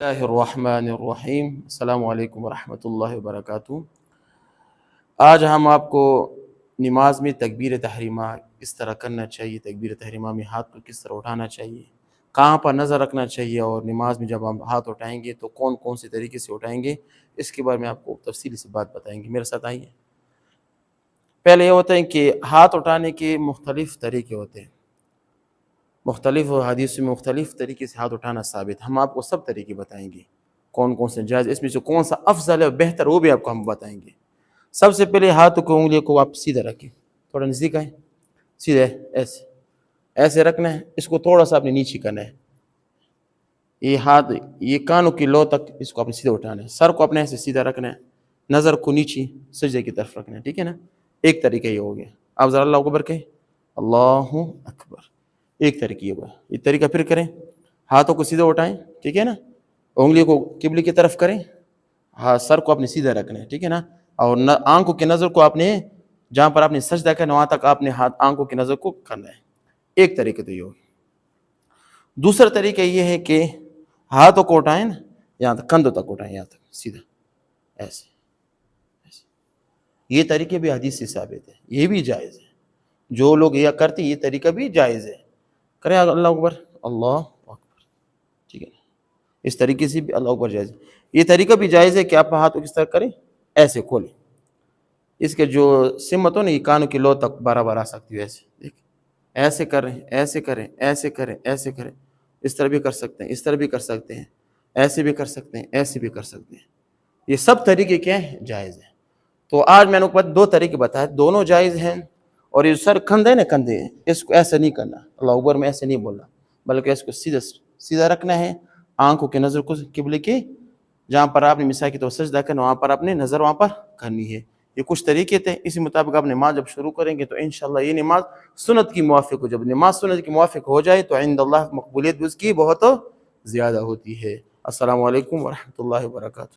اللہ الرحمن الرحیم السلام علیکم ورحمۃ اللہ وبرکاتہ۔ آج ہم آپ کو نماز میں تکبیر تحریمہ کس طرح کرنا چاہیے، تکبیر تحریمہ میں ہاتھ کو کس طرح اٹھانا چاہیے، کہاں پر نظر رکھنا چاہیے، اور نماز میں جب ہم ہاتھ اٹھائیں گے تو کون کون سے طریقے سے اٹھائیں گے، اس کے بارے میں آپ کو تفصیلی سے بات بتائیں گے۔ میرے ساتھ آئیے۔ پہلے یہ ہوتا ہے کہ ہاتھ اٹھانے کے مختلف طریقے ہوتے ہیں، مختلف حدیث میں مختلف طریقے سے ہاتھ اٹھانا ثابت۔ ہم آپ کو سب طریقے بتائیں گے، کون کون سے جائز، اس میں سے کون سا افضل ہے اور بہتر، وہ بھی آپ کو ہم بتائیں گے۔ سب سے پہلے ہاتھ کو، انگلیوں کو آپ سیدھا رکھیں، تھوڑا نزدیک آئیں، سیدھے ایسے ایسے رکھنا ہے، اس کو تھوڑا سا اپنے نیچے کرنا ہے، یہ ہاتھ یہ کانوں کی لو تک اس کو اپنے سیدھا اٹھانا ہے، سر کو اپنے ایسے سیدھا رکھنا ہے، نظر کو نیچے سجدے کی طرف رکھنا ہے، ٹھیک ہے نا۔ ایک طریقہ یہ ہو گیا۔ آپ ذرا اللہ اکبر کہیں، اللہ اکبر، ایک طریقہ یہ ہوا۔ یہ طریقہ پھر کریں، ہاتھوں کو سیدھا اٹھائیں، ٹھیک ہے نا، انگلیوں کو قبلے کی طرف کریں، ہاں سر کو اپنے سیدھا رکھنا ہے، ٹھیک ہے نا، اور آنکھوں کی نظر کو آپ نے جہاں پر آپ نے سجدہ کرنا وہاں تک آپ نے آنکھوں کی نظر کو کرنا ہے۔ ایک طریقہ تو یہ ہو گیا۔ دوسرا طریقہ یہ ہے کہ ہاتھوں کو اٹھائیں نا، یہاں تک کندھوں تک اٹھائیں، یہاں تک سیدھا ایسے ایسے۔ یہ طریقے بھی حدیث سے ثابت ہے، یہ بھی جائز ہے۔ جو لوگ یہ کرتے یہ طریقہ بھی جائز ہے، کریں اللہ اکبر، اللہ اکبر، ٹھیک ہے نا، اس طریقے سے بھی اللہ اکبر جائز ہے۔ یہ طریقہ بھی جائز ہے کہ آپ ہاتھ کو کس طرح کریں، ایسے کھولیں، اس کے جو سمت ہو نا یہ کانوں کی لو تک برابر آ سکتی ہے، ایسے دیکھیں، ایسے کریں، ایسے کریں، ایسے کریں، ایسے کریں، اس طرح بھی کر سکتے ہیں، اس طرح بھی کر سکتے ہیں، ایسے بھی کر سکتے ہیں، ایسے بھی کر سکتے ہیں۔ یہ سب طریقے کیا ہیں، جائز ہیں۔ تو آج میں نے اوپر دو طریقے بتائے، دونوں جائز ہیں۔ اور یہ سر کندھے نا، کندھے اس کو ایسے نہیں کرنا، اللہ اکبر میں ایسے نہیں بولنا، بلکہ اس کو سیدھا سیدھا رکھنا ہے، آنکھوں کی نظر کو قبلے کے جہاں پر آپ نے مثال کی تو سجدہ کرنا وہاں پر اپنے نظر وہاں پر کرنی ہے۔ یہ کچھ طریقے تھے، اسی مطابق آپ نماز جب شروع کریں گے تو انشاءاللہ یہ نماز سنت کی موافق ہو۔ جب نماز سنت کی موافق ہو جائے تو عند اللہ مقبولیت بھی اس کی بہت زیادہ ہوتی ہے۔ السلام علیکم ورحمۃ اللہ وبرکاتہ۔